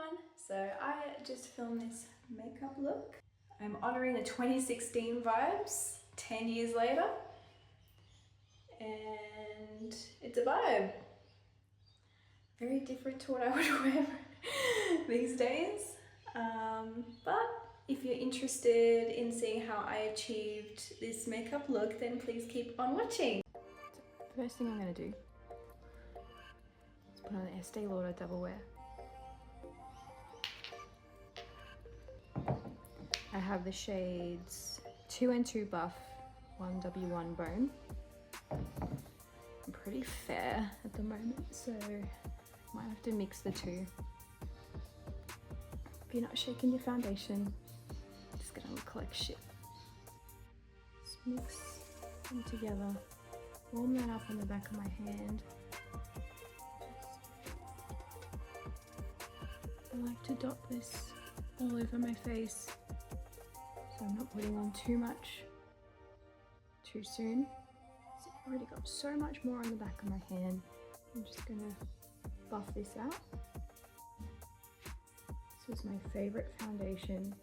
everyone. So I just filmed this makeup look. I'm honouring the 2016 vibes 10 years later. And it's a vibe. Very different to what I would wear these days. But if you're interested in seeing how I achieved this makeup look, then please keep on watching. First thing I'm going to do is put on the Estee Lauder Double Wear. I have the shades 2 and 2 Buff, 1W1 Bone. I'm pretty fair at the moment, so might have to mix the two. If you're not shaking your foundation, it's just gonna look like shit. Just mix them together. Warm that up on the back of my hand. I like to dot this all over my face, so I'm not putting on too much too soon. So I've already got so much more on the back of my hand. I'm just gonna buff this out. This was my favorite foundation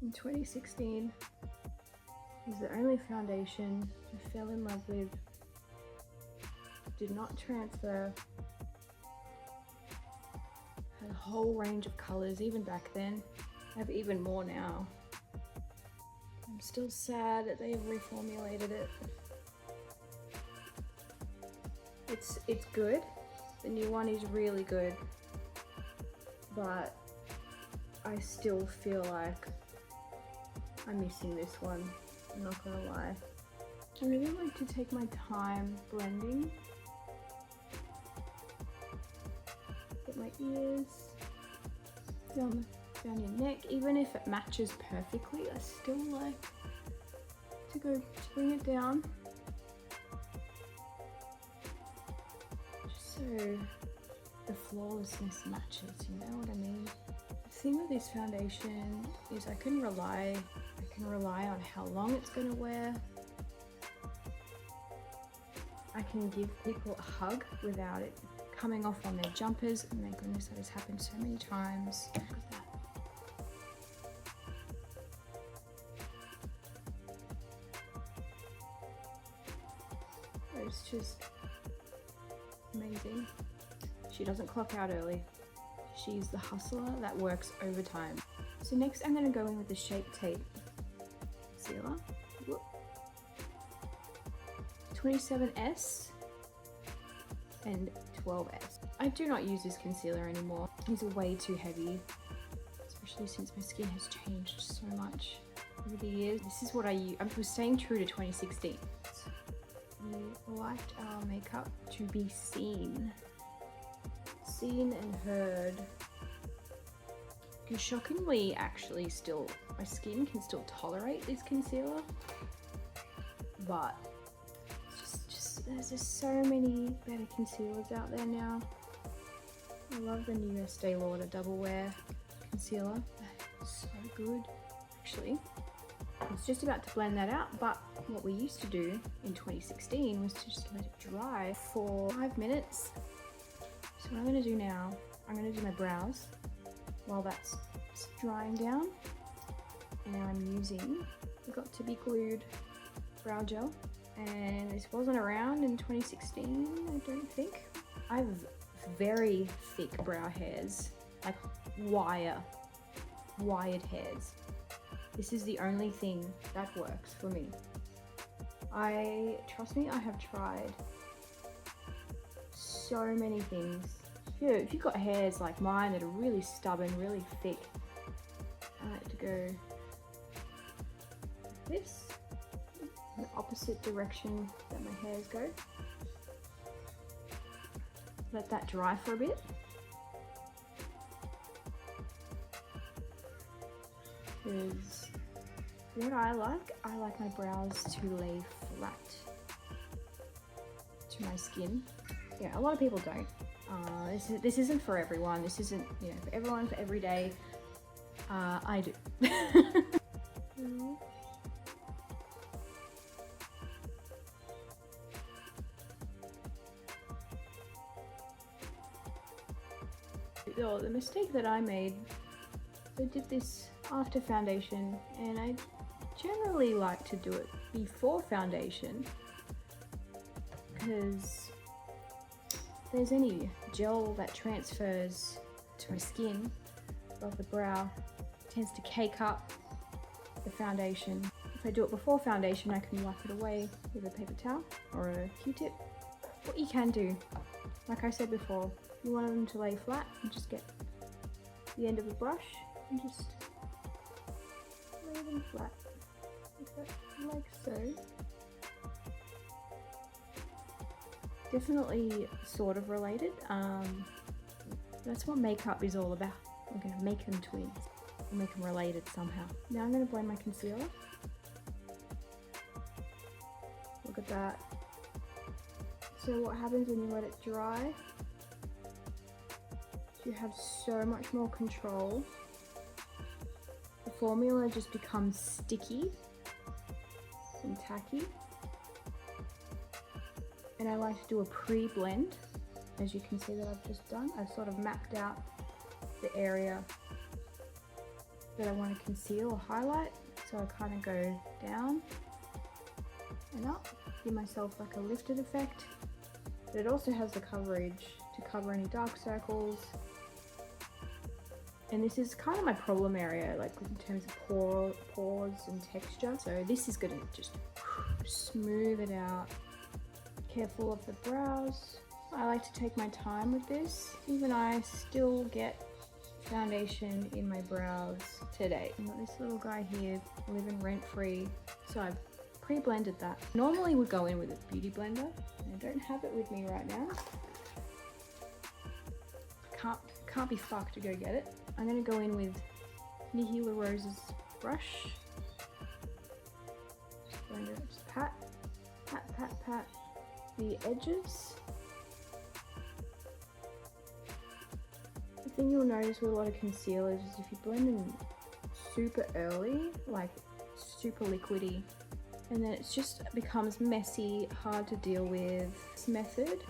in 2016. It was the only foundation I fell in love with. Did not transfer. Had a whole range of colors even back then. I have even more now. I'm still sad that they have reformulated it. It's good. The new one is really good, but I still feel like I'm missing this one. I'm not gonna lie. I really like to take my time blending. Get my ears, down your neck. Even if it matches perfectly, I still like to bring it down. Just so the flawlessness matches, you know what I mean? The thing with this foundation is I can rely on how long it's gonna wear. I can give people a hug without it coming off on their jumpers. Oh my goodness, that has happened so many times. Look at that. It's just amazing. She doesn't clock out early. She's the hustler that works overtime. So next I'm going to go in with the Shape Tape Concealer. 27S and 12S. I do not use this concealer anymore. It's way too heavy, especially since my skin has changed so much over the years. This is what I use. I'm staying true to 2016. We liked our makeup to be seen and heard. Because shockingly, actually, still my skin can still tolerate this concealer, but there's just so many better concealers out there now. I love the new Estee Lauder Double Wear Concealer. It's so good. Actually, I was just about to blend that out, but what we used to do in 2016 was to just let it dry for 5 minutes. So what I'm going to do now, I'm going to do my brows while that's drying down. And now I'm using the Got To Be Glued brow gel. And this wasn't around in 2016, I don't think. I have very thick brow hairs, like wired hairs. This is the only thing that works for me. Trust me, I have tried so many things. If you've got hairs like mine that are really stubborn, really thick, I like to go like this, the opposite direction that my hairs go. Let that dry for a bit. Because what I like my brows to lay flat to my skin. Yeah, a lot of people don't. This isn't for everyone. This isn't, you know, for everyone, for every day. I do. Oh, the mistake that I made, I did this after foundation, and I generally like to do it before foundation because there's any gel that transfers to my skin above the brow, it tends to cake up the foundation. If I do it before foundation, I can wipe it away with a paper towel or a Q-tip. What you can do, like I said before, if you want them to lay flat, you just get the end of a brush and just lay them flat, like so. Definitely sort of related. That's what makeup is all about. We're going to make them twins. We'll make them related somehow. Now I'm going to blend my concealer. Look at that. So what happens when you let it dry? You have so much more control. The formula just becomes sticky and tacky. And I like to do a pre-blend. As you can see that I've just done. I've sort of mapped out the area that I want to conceal or highlight. So I kind of go down and up, give myself like a lifted effect. But it also has the coverage to cover any dark circles. And this is kind of my problem area, like in terms of pores and texture. So this is going to just smooth it out. Careful of the brows. I like to take my time with this. Even I still get foundation in my brows today. I've got this little guy here living rent-free. So I've pre-blended that. Normally would go in with a beauty blender. I don't have it with me right now. Can't be fucked to go get it. I'm gonna go in with Nikki LaRose's brush. Just blend it, just pat the edges. The thing you'll notice with a lot of concealers is if you blend them super early, like super liquidy, and then it just becomes messy, hard to deal with. This method,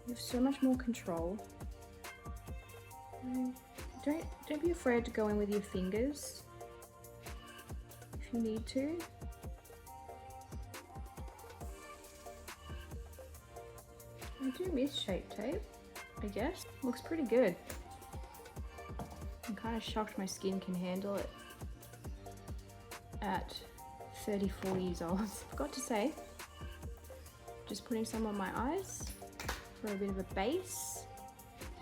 you have so much more control. Don't be afraid to go in with your fingers if you need to. I do miss Shape Tape, I guess. Looks pretty good. I'm kind of shocked my skin can handle it at 34 years old. Forgot to say, just putting some on my eyes for a bit of a base.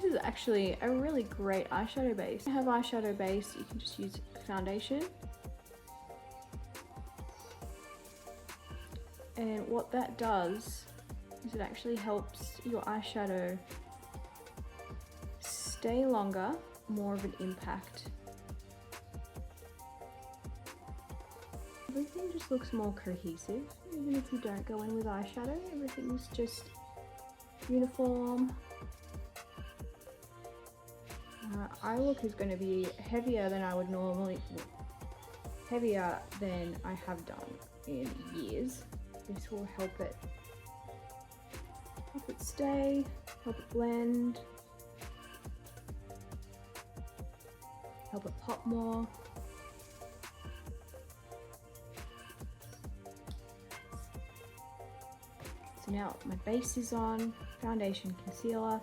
This is actually a really great eyeshadow base. If you have eyeshadow base, you can just use foundation. And what that does is it actually helps your eyeshadow stay longer, more of an impact. Everything just looks more cohesive, even if you don't go in with eyeshadow. Everything's just uniform. Eye look is going to be heavier than I would normally, heavier than I have done in years. This will help it stay, help it blend, help it pop more. So now my base is on, foundation, concealer.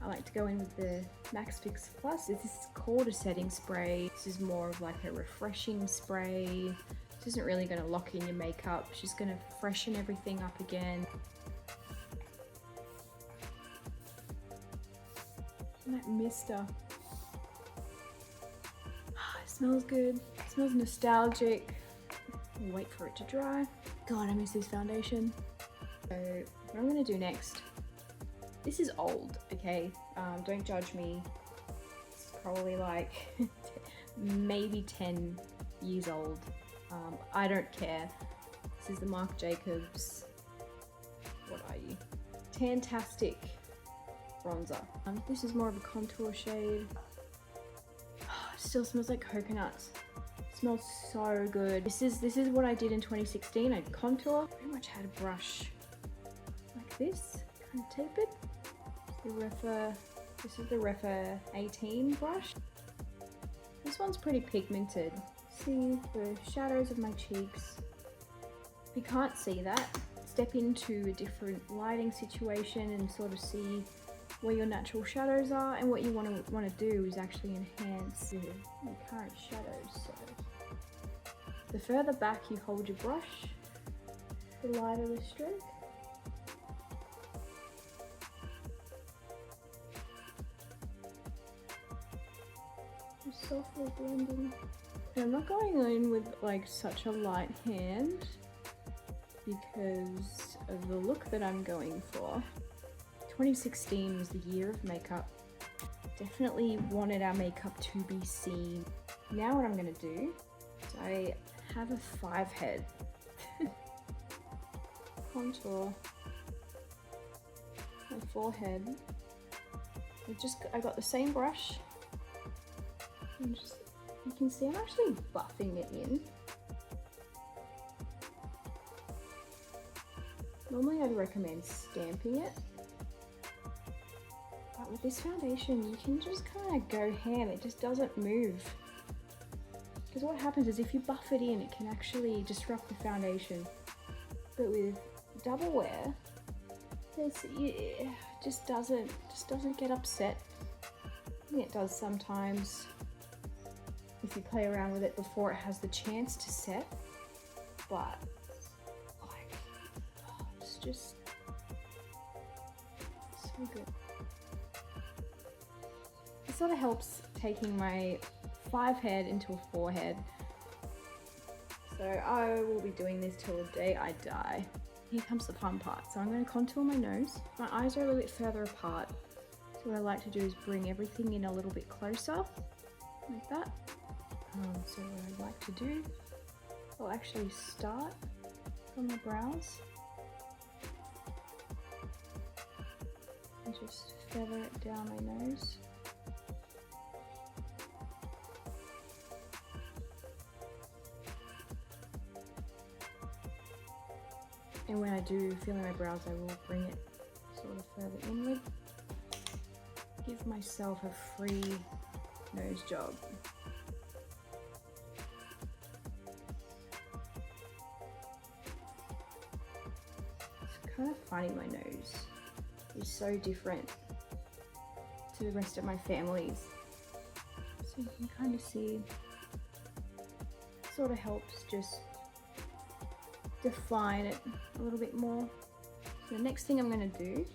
I like to go in with the Max Fix Plus. This is called a setting spray. This is more of like a refreshing spray. This isn't really going to lock in your makeup. It's just going to freshen everything up again. And that mister. It smells good. It smells nostalgic. I'll wait for it to dry. God, I miss this foundation. So what I'm going to do next. This is old, okay? Don't judge me. It's probably like maybe 10 years old. I don't care. This is the Marc Jacobs, what are you? Tan-Tastic bronzer. This is more of a contour shade. It still smells like coconuts. It smells so good. This is what I did in 2016. I contour. Pretty much had a brush like this, kind of tapered. The This is the Refa 18 brush. This one's pretty pigmented. See the shadows of my cheeks. If you can't see that, step into a different lighting situation and sort of see where your natural shadows are, and what you want to do is actually enhance your current shadows. So the further back you hold your brush, the lighter the stroke. Just softly blending. And I'm not going in with like such a light hand because of the look that I'm going for. 2016 was the year of makeup. Definitely wanted our makeup to be seen. Now what I'm gonna do is I have a 5 head contour my forehead. I got the same brush. And just, you can see I'm actually buffing it in. Normally I'd recommend stamping it. But with this foundation, you can just kind of go ham. It just doesn't move. Because what happens is if you buff it in, it can actually disrupt the foundation. But with double wear, it just doesn't get upset. I think it does sometimes if you play around with it before it has the chance to set. But like, it's just so good. It sort of helps taking my 5 head into a 4 head. So I will be doing this till the day I die. Here comes the fun part. So I'm going to contour my nose. My eyes are a little bit further apart. So what I like to do is bring everything in a little bit closer, like that. So what I'd like to do, I'll actually start from the brows and just feather it down my nose. And when I do fill in my brows, I will bring it sort of further inward. Give myself a free nose job. It's kind of funny, my nose is so different to the rest of my family's. So you can kind of see, sort of helps just define it a little bit more. So the next thing I'm going to do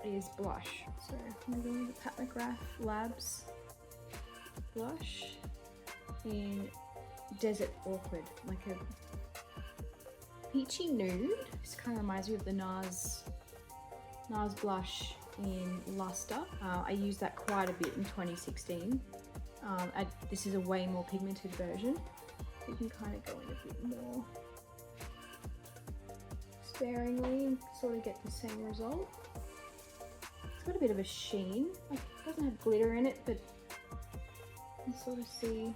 is blush. So I'm going to go with the PatMcGrath Labs blush in Desert Orchid, like a peachy nude. This kind of reminds me of the NARS blush in Luster. I used that quite a bit in 2016. This is a way more pigmented version. You can kind of go in a bit more sparingly and sort of get the same result. It's got a bit of a sheen, like it doesn't have glitter in it, but you can sort of see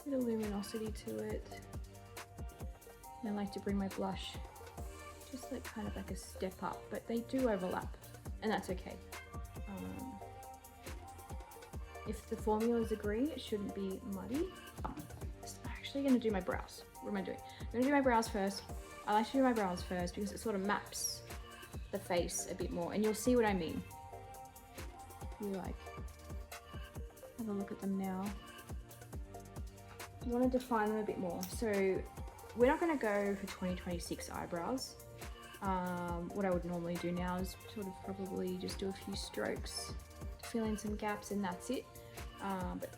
a bit of luminosity to it. And I like to bring my blush just like kind of like a step up, but they do overlap, and that's okay. If the formulas agree, it shouldn't be muddy. I'm actually going to do my brows. What am I doing? I'm going to do my brows first. I like to do my brows first because it sort of maps the face a bit more, and you'll see what I mean. You like have a look at them now. You want to define them a bit more. So we're not going to go for 2026 eyebrows. What I would normally do now is sort of probably just do a few strokes to fill in some gaps, and that's it. But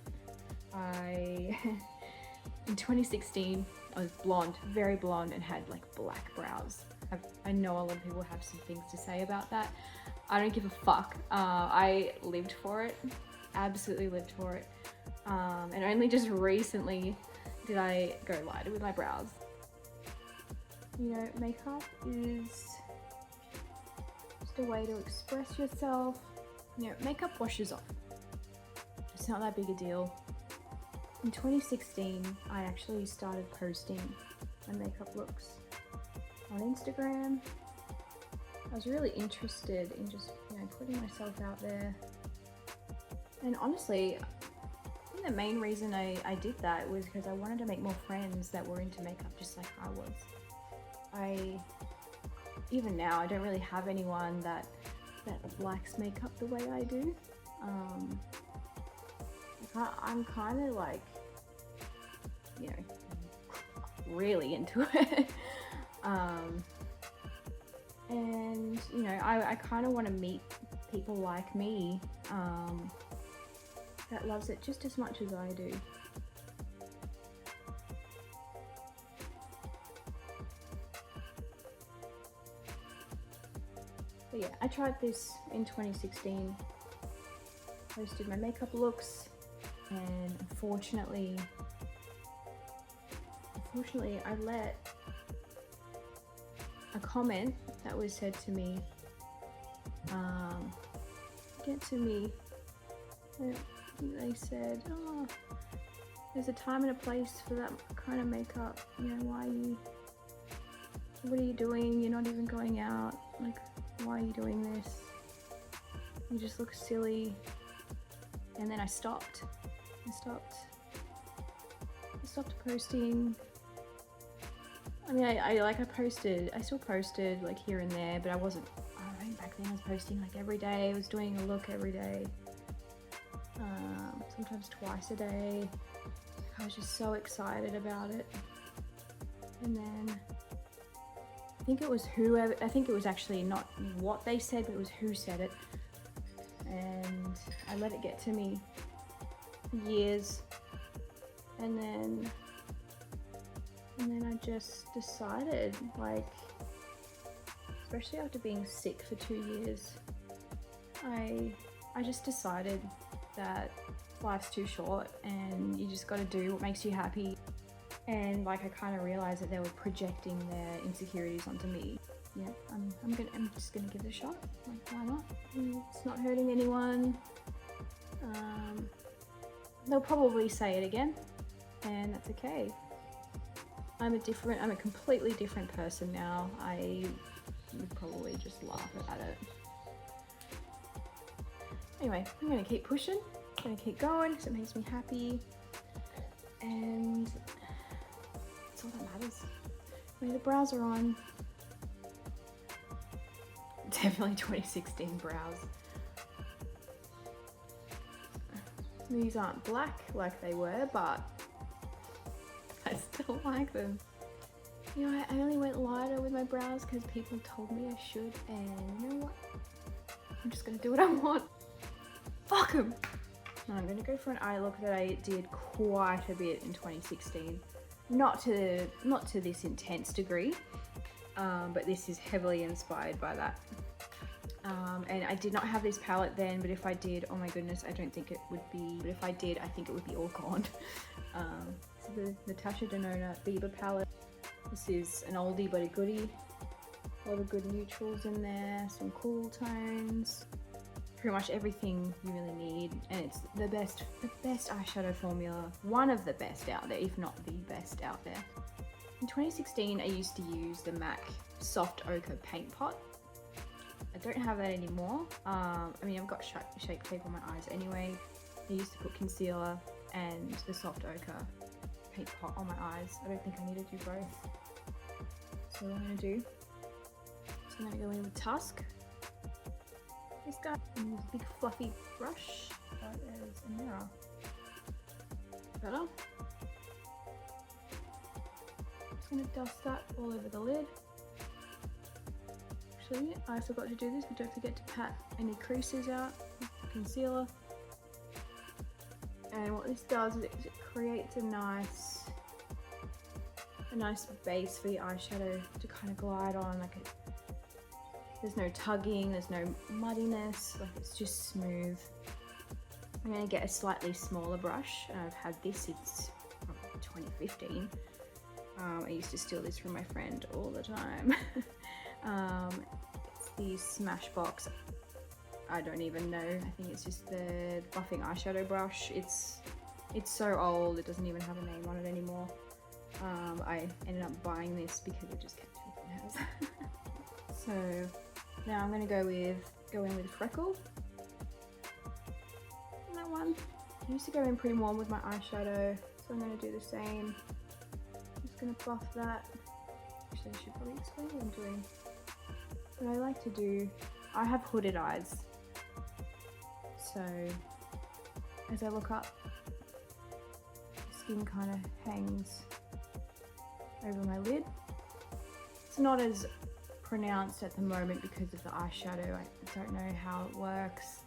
in 2016, I was blonde, very blonde, and had like black brows. I know a lot of people have some things to say about that. I don't give a fuck. I lived for it, absolutely lived for it. And only just recently did I go lighter with my brows. You know, makeup is just a way to express yourself. You know, makeup washes off. It's not that big a deal. In 2016, I actually started posting my makeup looks on Instagram I was really interested in just, you know, putting myself out there. And honestly, I think the main reason I did that was because I wanted to make more friends that were into makeup just like I was. Even now, I don't really have anyone that likes makeup the way I do. I'm kind of like, you know, really into it. And you know, I kind of want to meet people like me that loves it just as much as I do. But yeah, I tried this in 2016, posted my makeup looks, and unfortunately I let a comment that was said to me get to me. They said, oh, there's a time and a place for that kind of makeup, you know, what are you doing? You're not even going out, like, why are you doing this? You just look silly. And then I stopped posting. I mean, I still posted like here and there, but I wasn't, I mean, back then I was posting like every day. I was doing a look every day, sometimes twice a day. I was just so excited about it. And then I think it was actually not what they said, but it was who said it. And I let it get to me for years. And then I just decided, like, especially after being sick for 2 years, I just decided that life's too short and you just got to do what makes you happy. And like, I kind of realized that they were projecting their insecurities onto me. Yeah, I'm just gonna give it a shot. Like, why not? It's not hurting anyone. They'll probably say it again, and that's okay. I'm a completely different person now. I would probably just laugh at it. Anyway, I'm gonna keep pushing. I'm gonna keep going because it makes me happy, and that's all that matters. Anyway, the brows are on. Definitely 2016 brows. These aren't black like they were, but I still like them. You know, I only went lighter with my brows because people told me I should, and you know what? I'm just gonna do what I want. Fuck 'em! I'm gonna go for an eye look that I did quite a bit in 2016. Not to this intense degree, but this is heavily inspired by that. And I did not have this palette then, but if I did, oh my goodness, I don't think it would be, but if I did, I think it would be all gone. So the Natasha Denona BIBA palette. This is an oldie but a goodie. A lot of good neutrals in there, some cool tones. Pretty much everything you really need, and it's the best eyeshadow formula. One of the best out there, if not the best out there. In 2016, I used to use the MAC Soft Ochre Paint Pot. I don't have that anymore. I mean, I've got Shape Tape on my eyes anyway. I used to put concealer and the Soft Ochre Paint Pot on my eyes. I don't think I need to do both. So what I'm going to do is I'm going to go in with Tusk. This guy, and this big fluffy brush that is a mirror. Better. Just going to dust that all over the lid. Actually, I forgot to do this, but don't forget to pat any creases out with the concealer. And what this does is it creates a nice base for the eyeshadow to kind of glide on. Like there's no tugging, there's no muddiness, like it's just smooth. I'm going to get a slightly smaller brush. I've had this since 2015. I used to steal this from my friend all the time. It's the Smashbox. I don't even know. I think it's just the buffing eyeshadow brush. It's so old. It doesn't even have a name on it anymore. I ended up buying this because it just kept taking hers. So Now I'm going to go in with Freckle. That one. I used to go in pretty warm with my eyeshadow, so I'm going to do the same. I'm just going to buff that. Actually, I should probably explain what I'm doing. What I like to do, I have hooded eyes. So as I look up, the skin kind of hangs over my lid. It's not as pronounced at the moment because of the eyeshadow. I don't know how it works.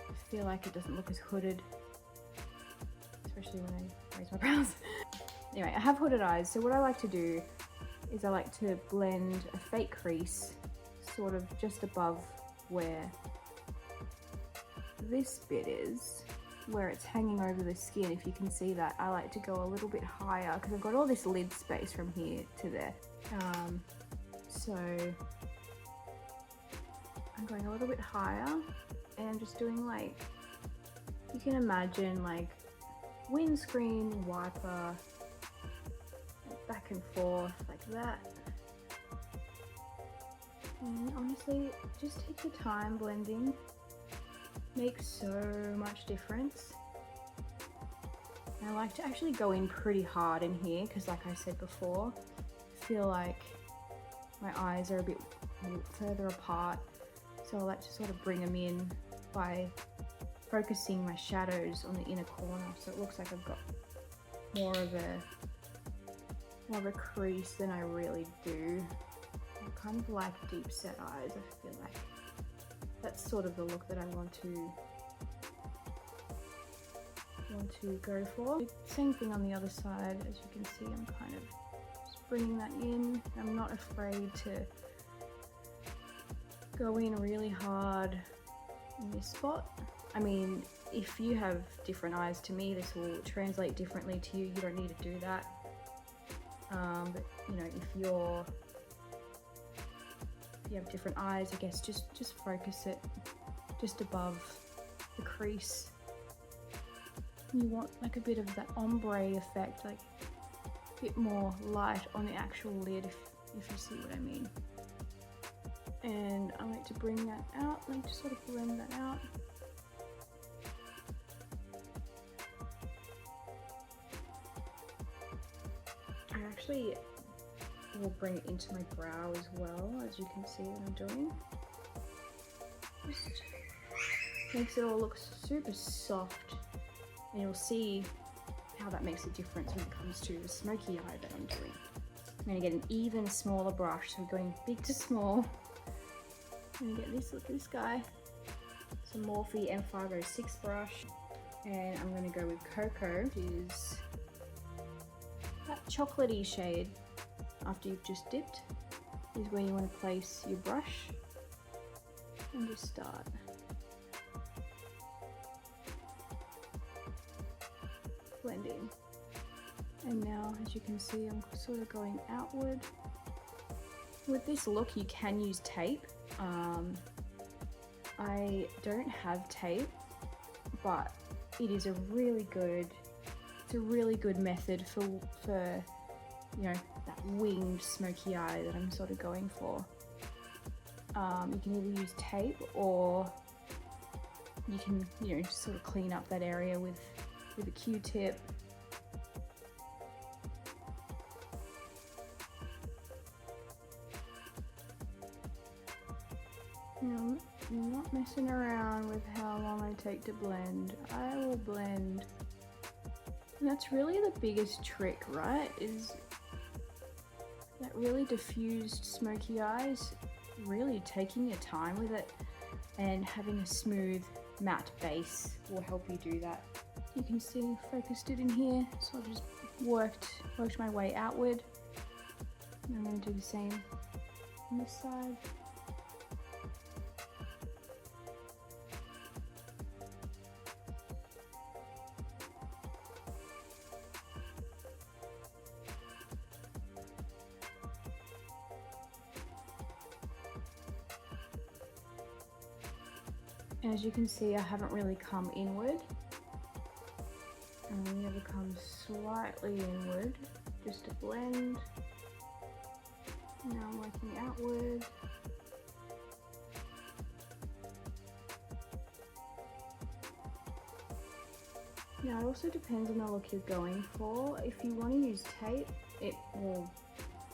I feel like it doesn't look as hooded, especially when I raise my brows. Anyway, I have hooded eyes, so what I like to do is I like to blend a fake crease sort of just above where this bit is, where it's hanging over the skin. If you can see that, I like to go a little bit higher because I've got all this lid space from here to there. So I'm going a little bit higher and I'm just doing, like, you can imagine like windscreen wiper, back and forth like that. And honestly, just take your time blending. Makes so much difference. And I like to actually go in pretty hard in here because, like I said before, I feel like my eyes are a bit further apart, so I like to sort of bring them in by focusing my shadows on the inner corner, so it looks like I've got more of a crease than I really do. I kind of like deep set eyes. I feel like that's sort of the look that I want to go for. Same thing on the other side. As you can see, I'm kind of just bringing that in. I'm not afraid to go in really hard in this spot. I mean, if you have different eyes to me, this will translate differently to you. You don't need to do that. But you know, if you have different eyes, I guess just focus it just above the crease. You want like a bit of that ombre effect, like a bit more light on the actual lid, if you see what I mean. And I like to bring that out, like to sort of blend that out. I actually will bring it into my brow as well, as you can see what I'm doing. Just makes it all look super soft, and you'll see how that makes a difference when it comes to the smoky eye that I'm doing. I'm going to get an even smaller brush, so we're going big to small. I'm going to get this, look at this guy. It's a Morphe M506 brush, and I'm going to go with Cocoa, which is that chocolatey shade. After you've just dipped is where you want to place your brush and just start. Blending. And now, as you can see, I'm sort of going outward. With this look, you can use tape. I don't have tape, but it is a really good method for you know, that winged smoky eye that I'm sort of going for. You can either use tape, or you can, you know, just sort of clean up that area with a Q-tip. You know, I'm not messing around with how long I take to blend. I will blend. And that's really the biggest trick, right? Is that really diffused smoky eyes, really taking your time with it, and having a smooth matte base will help you do that. You can see I focused it in here, so I just worked my way outward. And I'm going to do the same on this side. As you can see, I haven't really come inward. I only ever come slightly inward, just to blend. Now I'm working outward. Now it also depends on the look you're going for. If you want to use tape, it will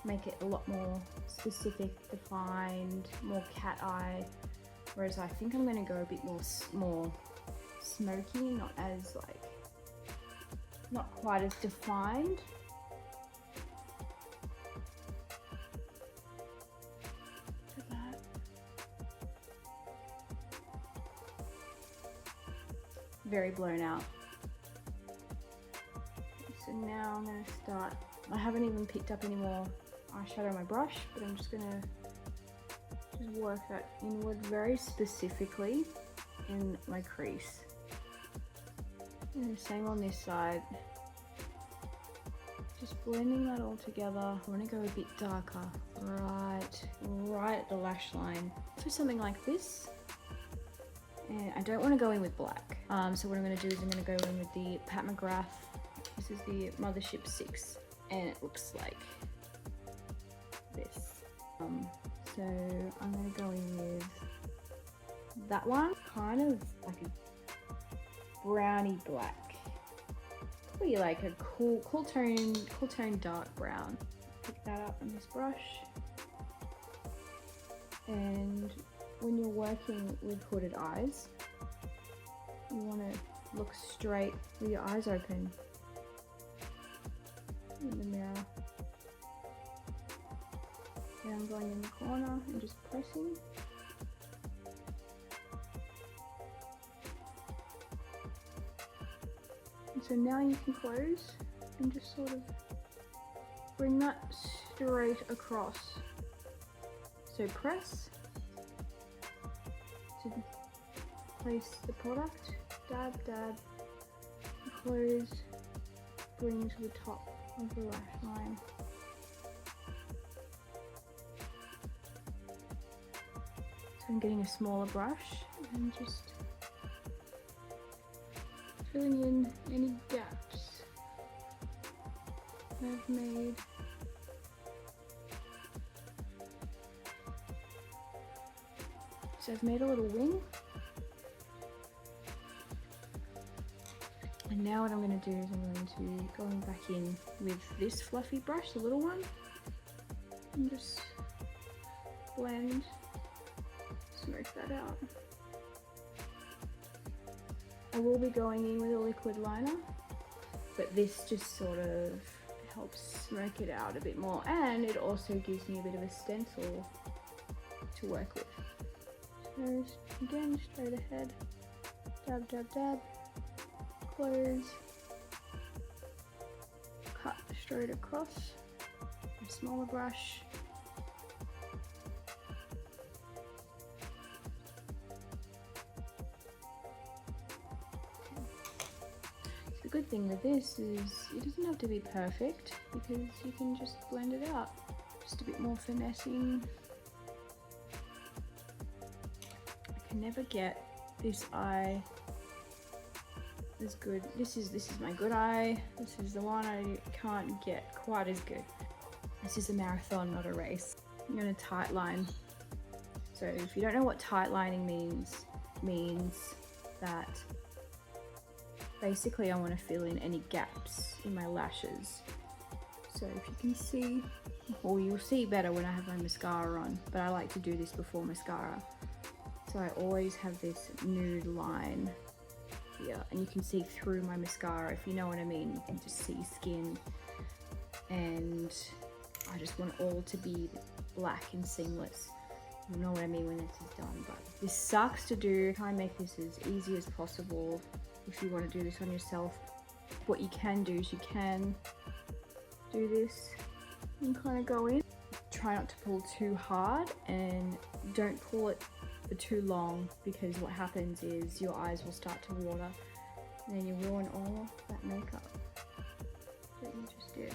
make it a lot more specific, defined, more cat eye. Whereas I think I'm going to go a bit more smoky, not as like, not quite as defined. Look at that. Very blown out. So now I'm going to start, I haven't even picked up any more eyeshadow on my brush, but I'm just going to work that inward very specifically in my crease. And the same on this side. Just blending that all together. I want to go a bit darker, right at the lash line. For something like this, and I don't want to go in with black. So what I'm going to do is I'm going to go in with the PatMcGrath. This is the Mothership 6, and it looks like this. So I'm going to go in with that one, kind of like a browny black, probably like a cool tone dark brown. Pick that up on this brush, and when you're working with hooded eyes, you want to look straight with your eyes open in the mirror. And I'm going in the corner and just pressing. And so now you can close and just sort of bring that straight across. So press to place the product, dab, dab, close, bring to the top of the lash line. So I'm getting a smaller brush and just filling in any gaps I've made. So I've made a little wing. And now what I'm going to do is I'm going to go back in with this fluffy brush, the little one, and just blend, smoke that out. I will be going in with a liquid liner, but this just sort of helps smoke it out a bit more, and it also gives me a bit of a stencil to work with. So again, straight ahead, dab, dab, dab, close, cut straight across, a smaller brush. The good thing with this is it doesn't have to be perfect, because you can just blend it out. Just a bit more finessing. I can never get this eye as good. This is my good eye. This is the one I can't get quite as good. This is a marathon, not a race. I'm gonna tight line. So if you don't know what tight lining means that basically I want to fill in any gaps in my lashes. So if you can see, or you'll see better when I have my mascara on, but I like to do this before mascara. So I always have this nude line here, and you can see through my mascara, if you know what I mean. You can just see skin, and I just want it all to be black and seamless. You know what I mean when this is done, but this sucks to do. Try and make this as easy as possible if you want to do this on yourself. What you can do is you can do this and kind of go in. Try not to pull too hard, and don't pull it for too long, because what happens is your eyes will start to water and then you ruin all that makeup that you just did.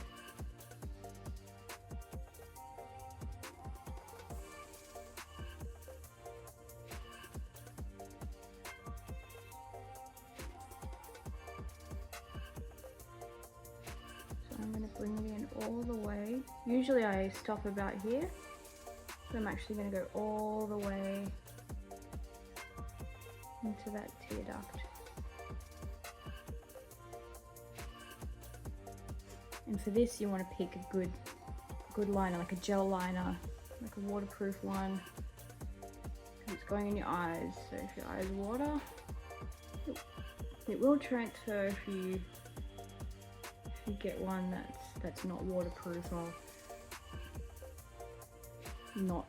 So I'm going to bring it in all the way. Usually I stop about here, but I'm actually going to go all the way into that tear duct. And for this, you want to pick a good liner, like a gel liner, like a waterproof one. It's going in your eyes, so if your eyes water, it will transfer if you get one that's not waterproof or not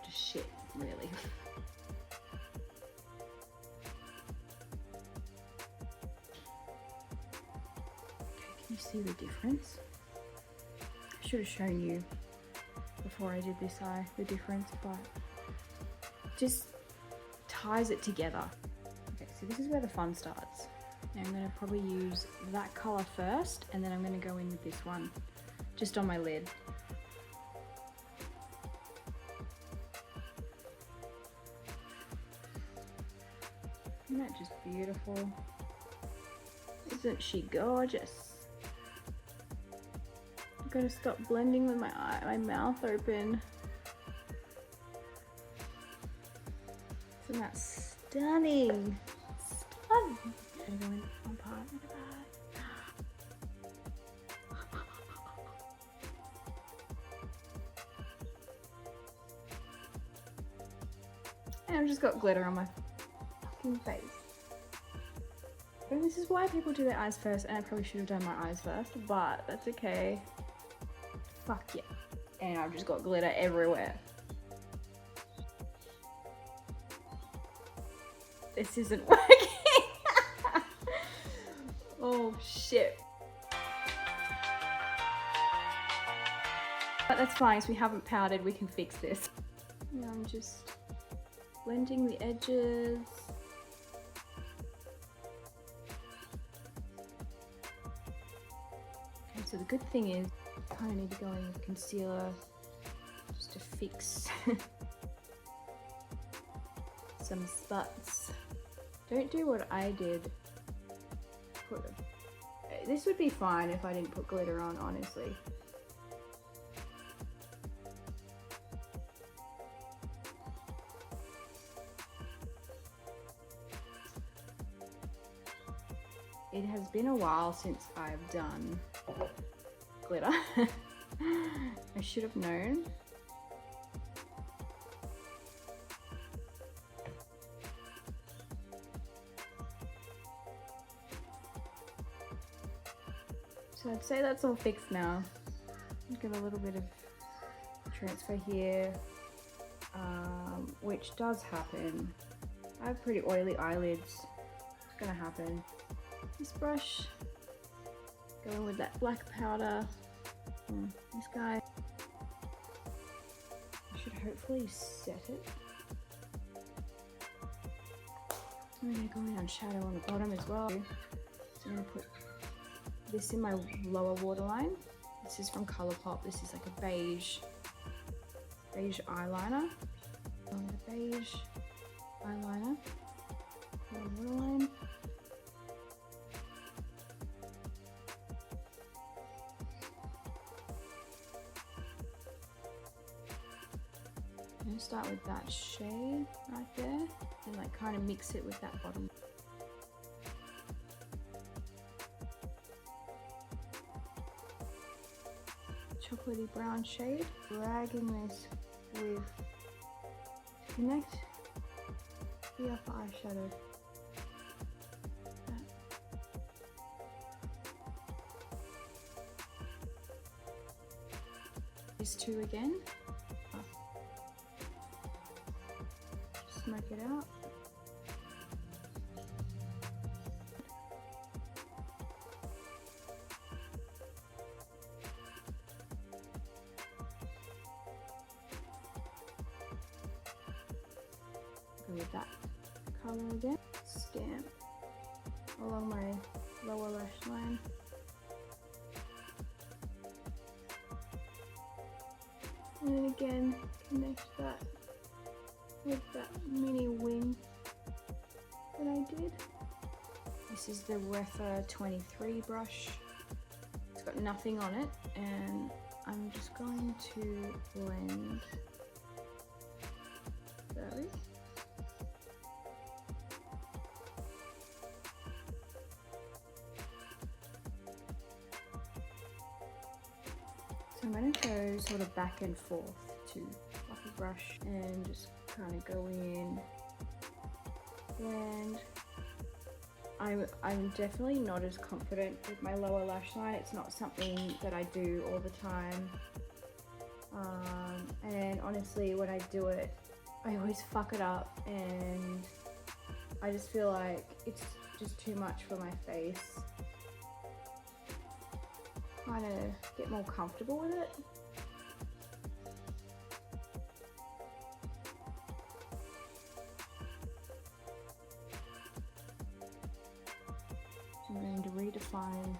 just shit, really. Can you see the difference? I should have shown you before I did this eye the difference, but just ties it together. Okay, so this is where the fun starts. Now I'm going to probably use that colour first, and then I'm going to go in with this one just on my lid. Isn't that just beautiful? Isn't she gorgeous? I've got to stop blending with my mouth open. Isn't that stunning? Stunning! I'm gonna go in one part. Look at that. And I've just got glitter on my fucking face. And this is why people do their eyes first, and I probably should have done my eyes first, but that's okay. Fuck yeah. And I've just got glitter everywhere. This isn't working. Oh shit. But that's fine, so we haven't powdered, we can fix this. Now I'm just blending the edges. Okay, so the good thing is, I kind of need to go in with concealer just to fix some spots. Don't do what I did. This would be fine if I didn't put glitter on, honestly. It has been a while since I've done glitter. I should have known. So I'd say that's all fixed now. Get a little bit of transfer here, which does happen. I have pretty oily eyelids. It's gonna happen. This brush, going with that black powder. This guy, I should hopefully set it. I'm gonna go in on shadow on the bottom as well. So I'm gonna put this in my lower waterline. This is from Colourpop. This is like a beige eyeliner. On the beige eyeliner, lower waterline. I'm gonna start with that shade right there and like kind of mix it with that bottom. Chocolatey brown shade. Dragging this with connect the upper eyeshadow. These two again. Smoke it out. Go with that color again. Stamp along my lower lash line. And then again, connect that with that mini wing that I did. This is the Refa 23 brush. It's got nothing on it, and I'm just going to blend those. I'm going to go sort of back and forth to fluffy brush and just kind of go in. And I'm definitely not as confident with my lower lash line. It's not something that I do all the time. And honestly, when I do it, I always fuck it up, and I just feel like it's just too much for my face. Kind of get more comfortable with it. I'm going to redefine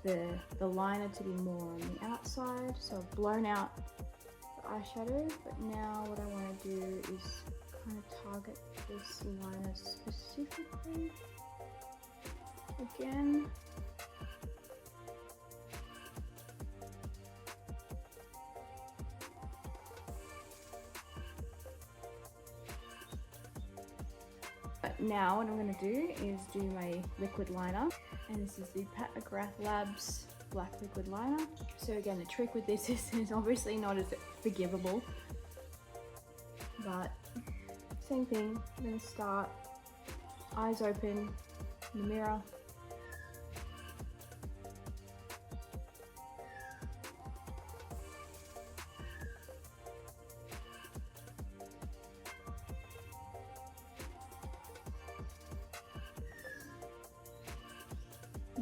the liner to be more on the outside. So I've blown out the eyeshadow, but now what I want to do is kind of target this liner specifically again. But now what I'm going to do is do my liquid liner, and this is the PatMcGrath Labs Black Liquid Liner. So again, the trick with this is obviously not as forgivable, but same thing. I'm going to start eyes open in the mirror.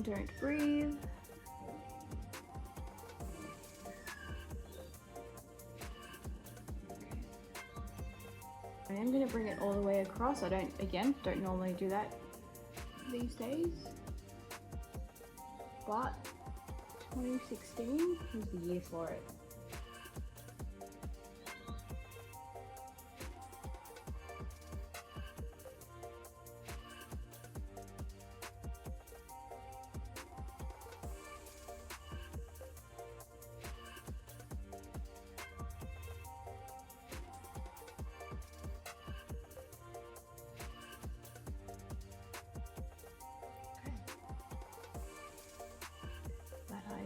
Don't breathe. I am going to bring it all the way across. I don't normally do that these days, but 2016 was the year for it.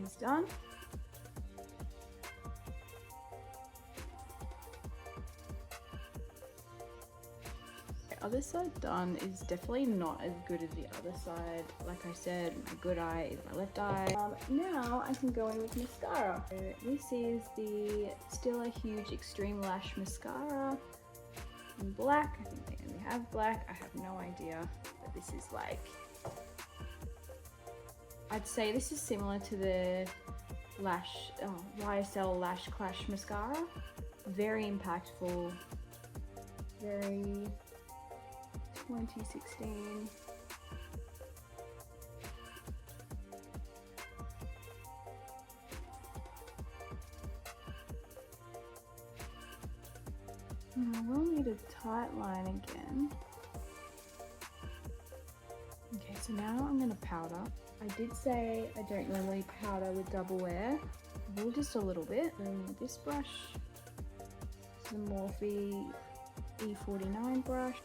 Is done. The other side done is definitely not as good as the other side. Like I said, my good eye is my left eye. Now I can go in with mascara. So this is the Stila Huge Extreme Lash Mascara in black. I think they only have black. I have no idea, but this is like, I'd say this is similar to the Lash, YSL Lash Clash Mascara. Very impactful, very 2016. I will need a tight line again. Okay, so now I'm going to powder. I did say I don't normally powder with double wear. I will just a little bit. And with this brush, the Morphe E49 brush.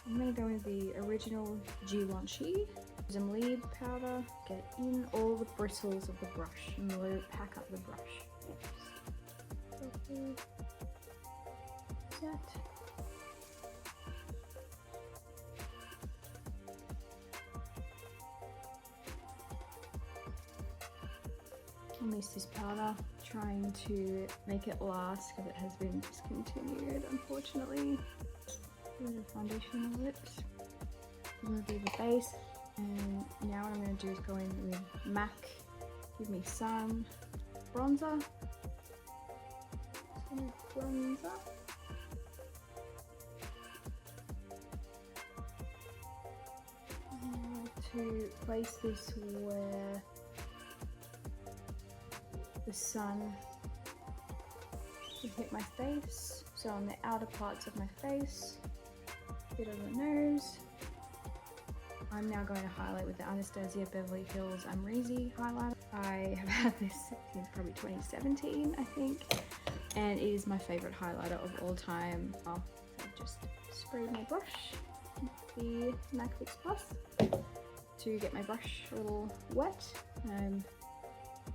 I'm going to go with the original Givenchy. Some Libre powder. Get in all the bristles of the brush and pack up the brush. Set. I miss this powder, trying to make it last because it has been discontinued, unfortunately. A bit of foundation on the lips. I'm going to do the base, and now what I'm going to do is go in with MAC Give Me Sun bronzer. Some bronzer. I like to place this where the sun will hit my face, so on the outer parts of my face, a bit on the nose. I'm now going to highlight with the Anastasia Beverly Hills Amrezy highlighter. I have had this since probably 2017, I think, and it is my favorite highlighter of all time. So I've just sprayed my brush with the MAC Fix Plus to get my brush a little wet.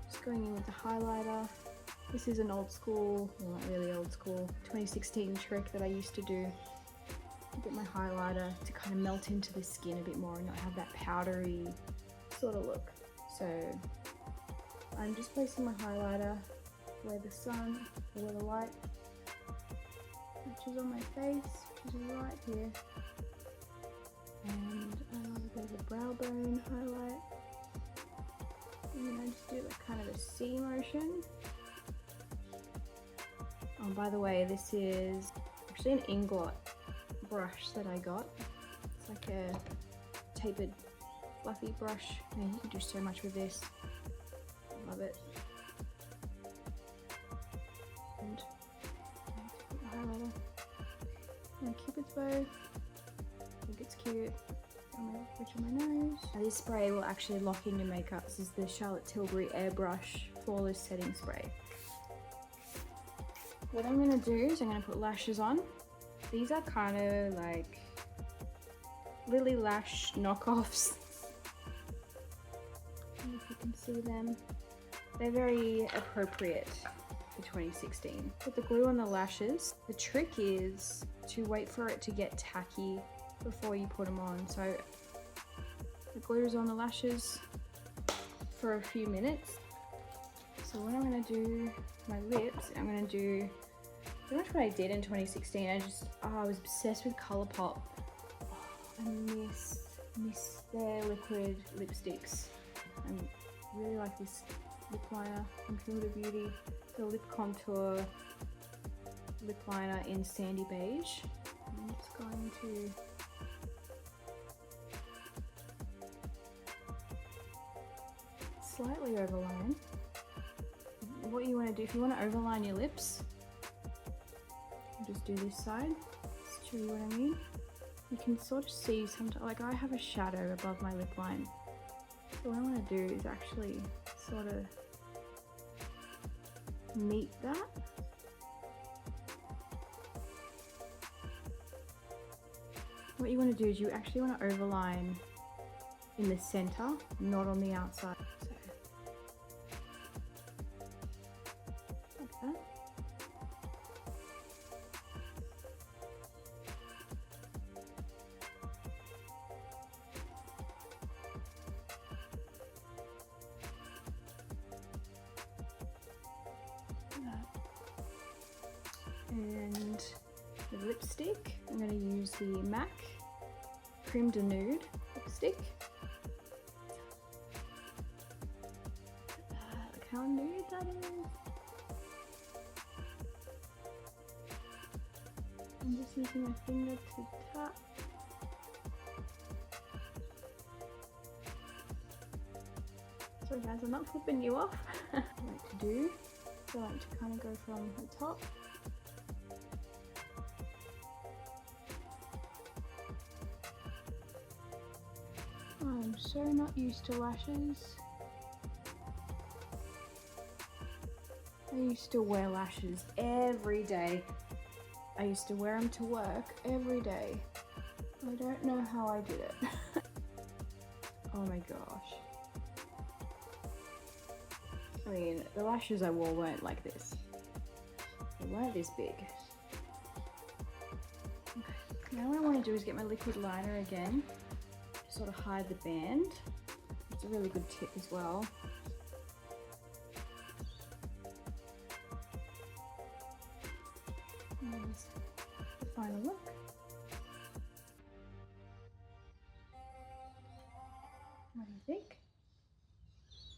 Just going in with the highlighter. This is an old school, well not really old school, 2016 trick that I used to do. Get my highlighter to kind of melt into the skin a bit more and not have that powdery sort of look. So I'm just placing my highlighter where the sun, or where the light touches on my face, which is right here. And I love a bit of a brow bone highlight. And then I just do like kind of a C motion. Oh, by the way, this is actually an ingot brush that I got. It's like a tapered, fluffy brush. Man, you can do so much with this. I love it. And I need to put the highlighter on Cupid's bow. I think it's cute. On my bridge of my nose. Now, this spray will actually lock in your makeup. This is the Charlotte Tilbury Airbrush Flawless Setting Spray. What I'm going to do is I'm going to put lashes on. These are kind of like Lily Lash knockoffs. I don't know if you can see them. They're very appropriate for 2016. Put the glue on the lashes. The trick is to wait for it to get tacky before you put them on. So the glue is on the lashes for a few minutes. So what I'm going to do my lips, I'm going to do pretty much what I did in 2016. I was obsessed with Colourpop. I miss their liquid lipsticks. I really like this lip liner from Huda Beauty. The lip contour lip liner in Sandy Beige. I'm just going to slightly overline. What you want to do, if you want to overline your lips, just do this side, just show you what I mean. You can sort of see sometimes, like I have a shadow above my lip line. So what I want to do is actually sort of meet that. What you want to do is you actually want to overline in the center, not on the outside. So, like that. And the lipstick, I'm going to use the MAC Creme de Nude lipstick. Look how nude that is. I'm just using my finger to tap. Sorry guys, I'm not flipping you off. What I like to do, I like to kind of go from the top. I'm so not used to lashes. I used to wear lashes every day. I used to wear them to work every day. I don't know how I did it. Oh my gosh. I mean, the lashes I wore weren't like this. They weren't this big. Okay. Now what I want to do is get my liquid liner again. Sort of hide the band. It's a really good tip as well. Here's the final look. What do you think?